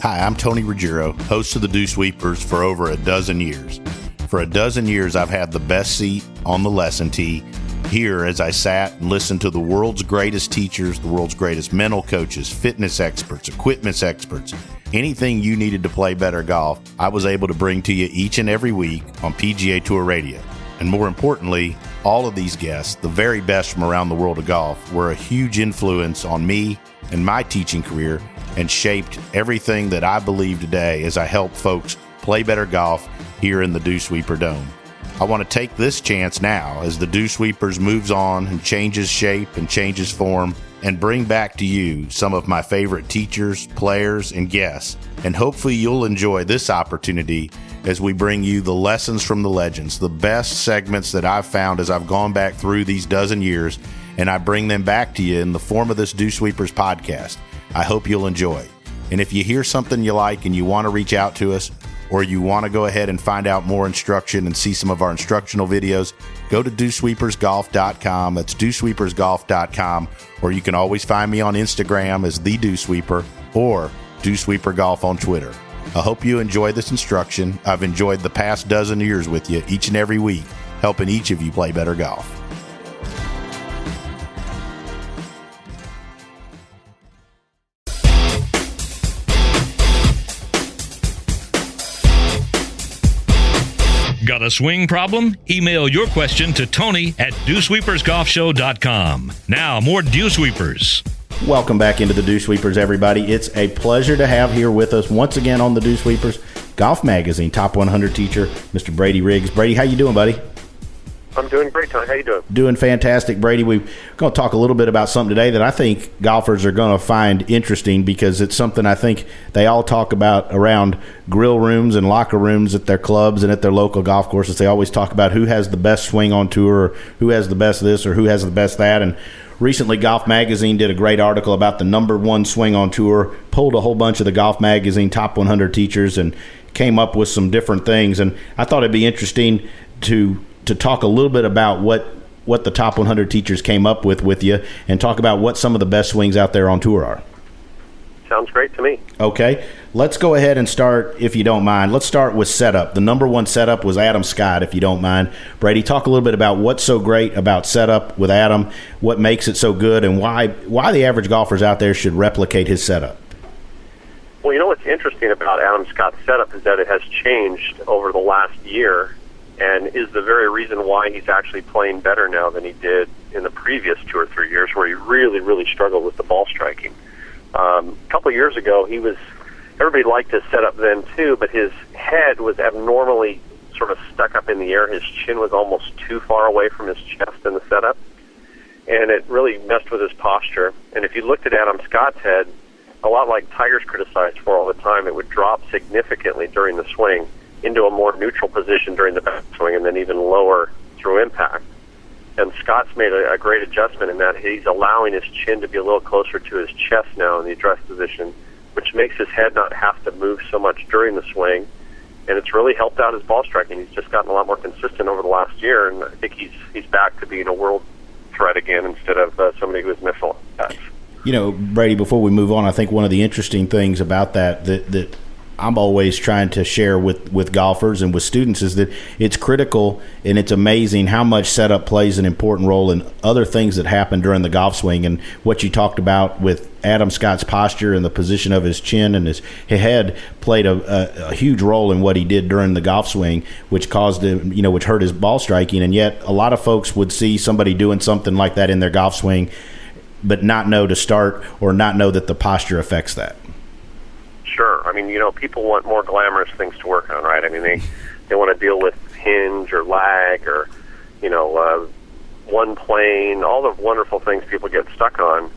Hi, I'm Tony Ruggiero, host of the Dewsweepers for over a dozen years. For a dozen years, I've had the best seat on the lesson tee here as I sat and listened to the world's greatest teachers, the world's greatest mental coaches, fitness experts, equipment experts. Anything you needed to play better golf, I was able to bring to you each and every week on PGA Tour Radio. And more importantly, all of these guests, the very best from around the world of golf, were a huge influence on me and my teaching career and shaped everything that I believe today as I help folks play better golf here in the Dewsweeper Dome. I want to take this chance now as the Dewsweepers moves on and changes shape and changes form and bring back to you some of my favorite teachers, players, and guests. And hopefully you'll enjoy this opportunity as we bring you the lessons from the legends, the best segments that I've found as I've gone back through these dozen years, and I bring them back to you in the form of this Dewsweepers podcast. I hope you'll enjoy. And if you hear something you like and you want to reach out to us, or you want to go ahead and find out more instruction and see some of our instructional videos, go to dewsweepersgolf.com. That's dewsweepersgolf.com. Or you can always find me on Instagram as The Dewsweeper or Dewsweeper Golf on Twitter. I hope you enjoy this instruction. I've enjoyed the past dozen years with you each and every week, helping each of you play better golf. Got a swing problem? Email your question to Tony at dewsweepersgolfshow.com. Now, more Dewsweepers. Welcome back into the Dewsweepers, everybody. It's a pleasure to have here with us once again on the Dewsweepers Golf Magazine Top 100 teacher, Mr. Brady Riggs. Brady, how you doing, buddy? I'm doing great, Tony. How you doing? Doing fantastic, Brady. We're going to talk a little bit about something today that I think golfers are going to find interesting because it's something I think they all talk about around grill rooms and locker rooms at their clubs and at their local golf courses. They always talk about who has the best swing on tour, or who has the best this, or who has the best that. And recently, Golf Magazine did a great article about the number one swing on tour, pulled a whole bunch of the Golf Magazine Top 100 teachers and came up with some different things. And I thought it'd be interesting to talk a little bit about what the top 100 teachers came up with you and talk about what some of the best swings out there on tour are. Sounds great to me. Okay. Let's go ahead and start, if you don't mind. Let's start with setup. The number one setup was Adam Scott, if you don't mind. Brady, talk a little bit about what's so great about setup with Adam, what makes it so good, and why the average golfers out there should replicate his setup. Well, you know what's interesting about Adam Scott's setup is that it has changed over the last year, and is the very reason why he's actually playing better now than he did in the previous 2 or 3 years where he really, really struggled with the ball striking. A couple of years ago, everybody liked his setup then too, but his head was abnormally sort of stuck up in the air. His chin was almost too far away from his chest in the setup, and it really messed with his posture. And if you looked at Adam Scott's head, a lot like Tiger's criticized for all the time, it would drop significantly during the swing into a more neutral position during the backswing and then even lower through impact. And Scott's made a great adjustment in that he's allowing his chin to be a little closer to his chest now in the address position, which makes his head not have to move so much during the swing. And it's really helped out his ball striking. He's just gotten a lot more consistent over the last year, and I think he's back to being a world threat again instead of somebody who is missile attacks. You know, Brady, before we move on, I think one of the interesting things about that I'm always trying to share with golfers and with students is that it's critical and it's amazing how much setup plays an important role in other things that happen during the golf swing. And what you talked about with Adam Scott's posture and the position of his chin and his head played a huge role in what he did during the golf swing, which caused him, which hurt his ball striking. And yet a lot of folks would see somebody doing something like that in their golf swing but not know to start or not know that the posture affects that. Sure. I mean, people want more glamorous things to work on, right? I mean, they want to deal with hinge or lag or, one plane, all the wonderful things people get stuck on,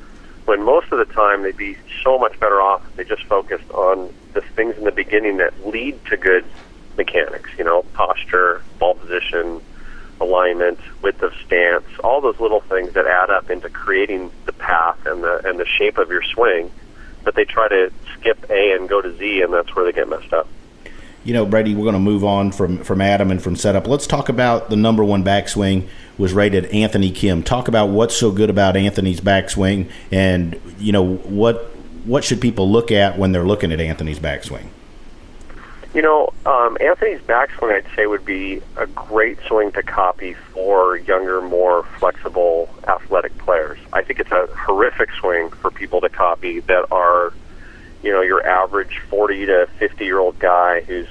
when most of the time they'd be so much better off if they just focused on the things in the beginning that lead to good mechanics, posture, ball position, alignment, width of stance, all those little things that add up into creating the path and the shape of your swing. But they try to skip A and go to Z, and that's where they get messed up. Brady, we're going to move on from Adam and from setup. Let's talk about the number one backswing was rated Anthony Kim. Talk about what's so good about Anthony's backswing and, what should people look at when they're looking at Anthony's backswing? Anthony's backswing, I'd say, would be a great swing to copy for younger, more flexible, athletic players. I think it's a horrific swing for people to copy that are, your average 40 to 50-year-old guy who's,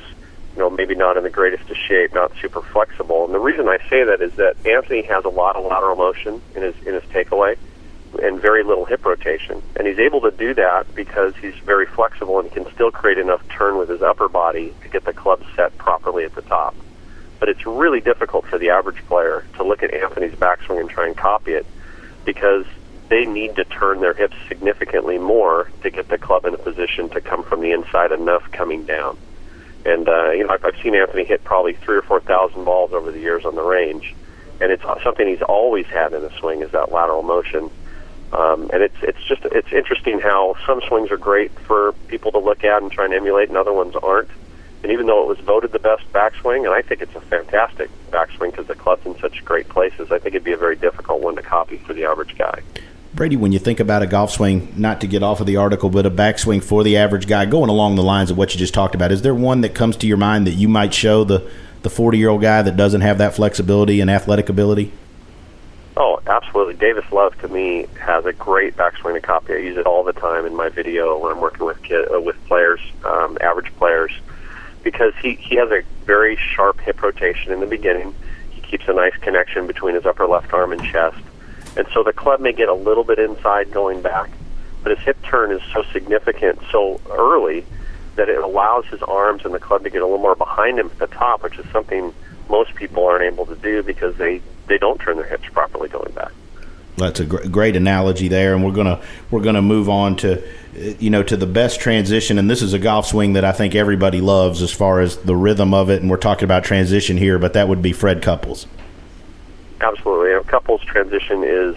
maybe not in the greatest of shape, not super flexible. And the reason I say that is that Anthony has a lot of lateral motion in his takeaway and very little hip rotation. And he's able to do that because he's very flexible and he can still create enough turn with his upper body to get the club set properly at the top. But it's really difficult for the average player to look at Anthony's backswing and try and copy it because they need to turn their hips significantly more to get the club in a position to come from the inside enough coming down. And, I've seen Anthony hit probably 3,000 or 4,000 balls over the years on the range. And it's something he's always had in the swing is that lateral motion. And it's interesting how some swings are great for people to look at and try and emulate, and other ones aren't. And even though it was voted the best backswing, and I think it's a fantastic backswing because the club's in such great places, I think it'd be a very difficult one to copy for the average guy. Brady, when you think about a golf swing, not to get off of the article, but a backswing for the average guy, going along the lines of what you just talked about, is there one that comes to your mind that you might show the 40-year-old guy that doesn't have that flexibility and athletic ability? Oh, absolutely. Davis Love, to me, has a great backswing to copy. I use it all the time in my video when I'm working with players, average players, because he has a very sharp hip rotation in the beginning. He keeps a nice connection between his upper left arm and chest. And so the club may get a little bit inside going back, but his hip turn is so significant so early that it allows his arms and the club to get a little more behind him at the top, which is something most people aren't able to do because they don't turn their hips properly going back. That's a great analogy there, and we're gonna move on to to the best transition, and this is a golf swing that I think everybody loves as far as the rhythm of it, and we're talking about transition here, but that would be Fred Couples. Absolutely. Couples transition is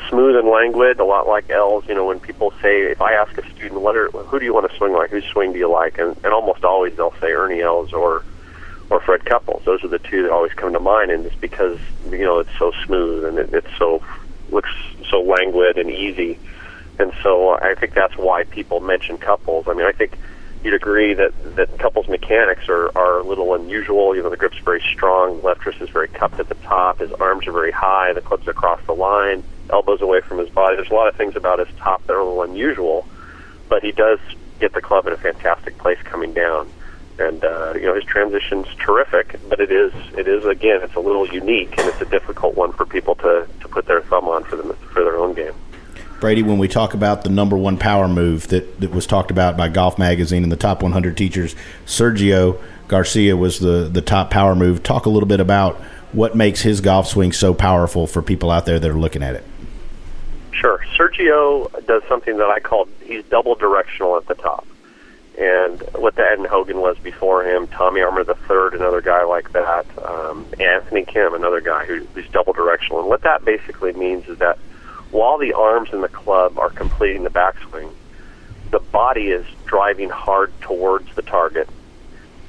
smooth and languid, a lot like L's. When people say, if I ask a student, who do you want to swing like? Whose swing do you like? And almost always they'll say Ernie Els or Fred Couples. Those are the two that always come to mind, and it's because, it's so smooth and it looks so languid and easy. And so I think that's why people mention Couples. I mean, I think you'd agree that Couples' mechanics are a little unusual. The grip's very strong, left wrist is very cupped at the top, his arms are very high, the club's across the line, elbows away from his body. There's a lot of things about his top that are a little unusual, but he does get the club in a fantastic place coming down. And, his transition's terrific, but it is again, it's a little unique, and it's a difficult one for people to put their thumb on for their own game. Brady, when we talk about the number one power move that was talked about by Golf Magazine and the top 100 teachers, Sergio Garcia was the top power move. Talk a little bit about what makes his golf swing so powerful for people out there that are looking at it. Sure. Sergio does something that I call, he's double directional at the top. And what the Ed Hogan was before him, Tommy Armour III, another guy like that, Anthony Kim, another guy who's double directional. And what that basically means is that while the arms and the club are completing the backswing, the body is driving hard towards the target,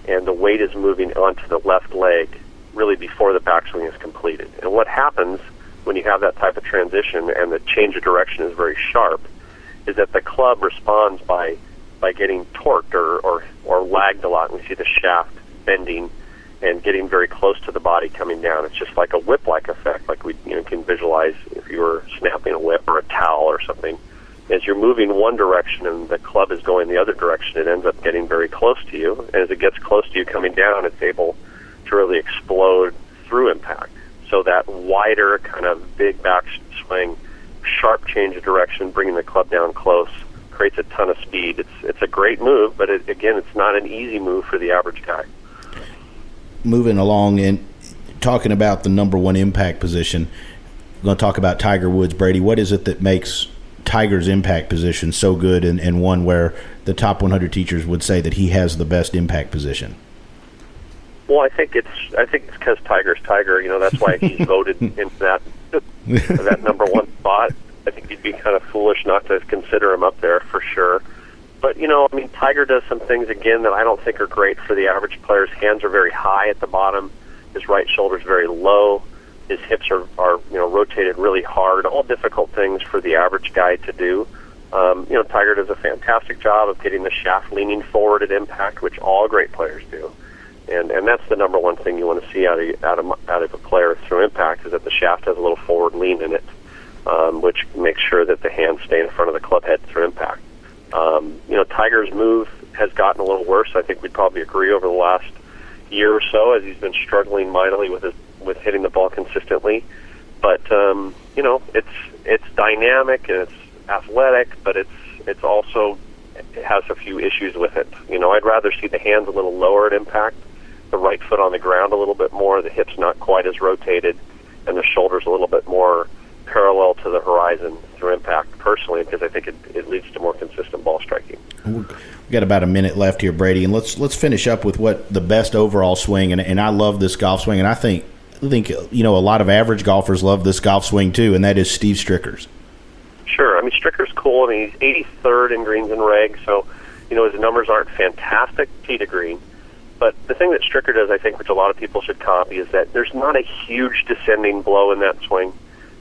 and the weight is moving onto the left leg really before the backswing is completed. And what happens when you have that type of transition and the change of direction is very sharp is that the club responds by getting torqued or lagged a lot. We see the shaft bending and getting very close to the body coming down. It's just like a whip-like effect, like we can visualize if you were snapping a whip or a towel or something. As you're moving one direction and the club is going the other direction, it ends up getting very close to you. And as it gets close to you coming down, it's able to really explode through impact. So that wider kind of big backswing, sharp change of direction, bringing the club down close, creates a ton of speed. It's a great move, but again, it's not an easy move for the average guy. Moving along and talking about the number one impact position, we're going to talk about Tiger Woods. Brady, what is it that makes Tiger's impact position so good and one where the top 100 teachers would say that he has the best impact position? Well, I think it's because Tiger's Tiger. That's why he's voted into that number one spot. I think he'd be kind of foolish not to consider him up there for sure. But, Tiger does some things, again, that I don't think are great for the average player. His hands are very high at the bottom. His right shoulder's very low. His hips are rotated really hard. All difficult things for the average guy to do. Tiger does a fantastic job of getting the shaft leaning forward at impact, which all great players do. And that's the number one thing you want to see out of a player through impact, is that the shaft has a little forward lean in it, which makes sure that the hands stay in front of the club head through impact. Tiger's move has gotten a little worse. I think we'd probably agree over the last year or so, as he's been struggling mightily with hitting the ball consistently. But it's dynamic and it's athletic, but it's also, it has a few issues with it. I'd rather see the hands a little lower at impact, the right foot on the ground a little bit more, the hips not quite as rotated, and the shoulders a little bit more parallel to the horizon through impact, personally, because I think it leads to more consistent ball striking. We've got about a minute left here, Brady, and let's finish up with what the best overall swing, and I love this golf swing, and I think a lot of average golfers love this golf swing too, and that is Steve Stricker's. Sure. Stricker's cool. He's 83rd in greens and reg, so his numbers aren't fantastic tee to green. But the thing that Stricker does, I think, which a lot of people should copy, is that there's not a huge descending blow in that swing.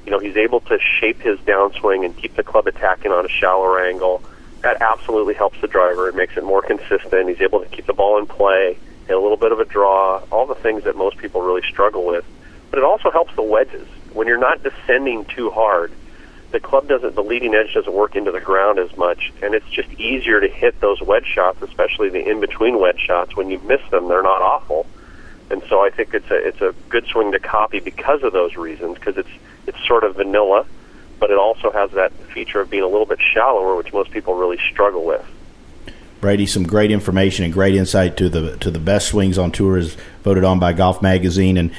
He's able to shape his downswing and keep the club attacking on a shallower angle. That absolutely helps the driver. It makes it more consistent. He's able to keep the ball in play, hit a little bit of a draw, all the things that most people really struggle with. But it also helps the wedges. When you're not descending too hard, the leading edge doesn't work into the ground as much, and it's just easier to hit those wedge shots, especially the in-between wedge shots. When you miss them, they're not awful. And so I think it's a good swing to copy because of those reasons, because it's sort of vanilla, but it also has that feature of being a little bit shallower, which most people really struggle with. Brady, some great information and great insight to the best swings on tour, as voted on by Golf Magazine, and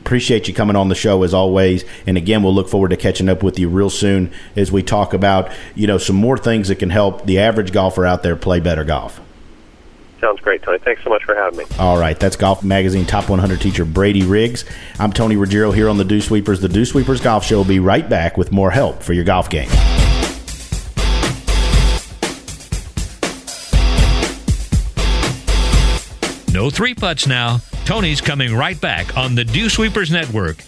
appreciate you coming on the show as always. And again, we'll look forward to catching up with you real soon as we talk about some more things that can help the average golfer out there play better golf. Sounds great, Tony. Thanks so much for having me. All right, that's Golf Magazine Top 100 teacher Brady Riggs. I'm Tony Ruggiero here on the Dewsweepers. The Dewsweepers Golf Show will be right back with more help for your golf game. No three putts now. Tony's coming right back on the Dewsweepers Network.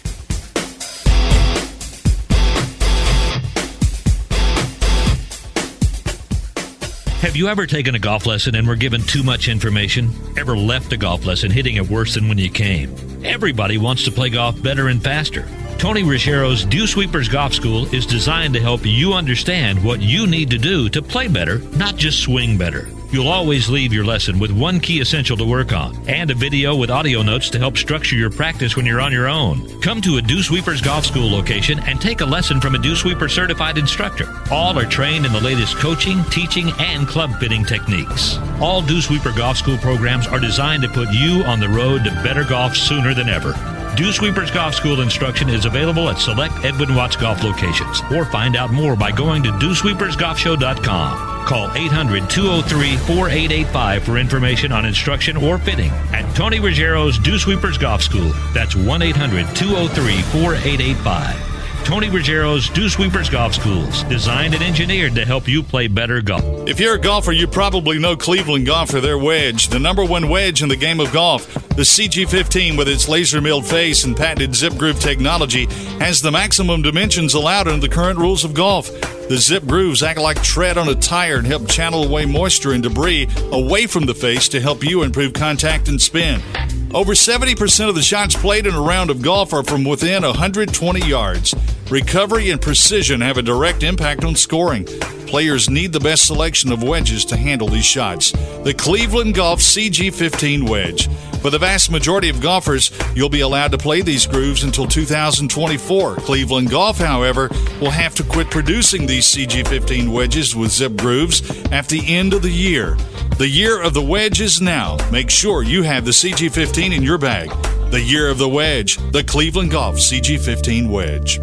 Have you ever taken a golf lesson and were given too much information? Ever left a golf lesson hitting it worse than when you came? Everybody wants to play golf better and faster. Tony Ruggiero's Dewsweepers Golf School is designed to help you understand what you need to do to play better, not just swing better. You'll always leave your lesson with one key essential to work on, and a video with audio notes to help structure your practice when you're on your own. Come to a Dewsweepers Golf School location and take a lesson from a Dewsweeper certified instructor. All are trained in the latest coaching, teaching, and club fitting techniques. All Dewsweeper Golf School programs are designed to put you on the road to better golf sooner than ever. Dewsweepers Golf School instruction is available at select Edwin Watts golf locations, or find out more by going to dewsweepersgolfshow.com. Call 800-203-4885 for information on instruction or fitting at Tony Ruggiero's Dewsweepers Golf School. That's 1-800-203-4885. Tony Ruggiero's Dewsweepers Golf Schools, designed and engineered to help you play better golf. If you're a golfer, you probably know Cleveland Golf for their wedge, the number one wedge in the game of golf. The CG15, with its laser milled face and patented zip groove technology, has the maximum dimensions allowed under the current rules of golf. The zip grooves act like tread on a tire and help channel away moisture and debris away from the face to help you improve contact and spin. Over 70% of the shots played in a round of golf are from within 120 yards. Recovery and precision have a direct impact on scoring. Players need the best selection of wedges to handle these shots. The Cleveland Golf CG15 wedge. For the vast majority of golfers, you'll be allowed to play these grooves until 2024. Cleveland Golf, however, will have to quit producing these CG15 wedges with zip grooves at the end of the year. The year of the wedge is now. Make sure you have the CG15 in your bag. The year of the wedge, the Cleveland Golf CG15 wedge.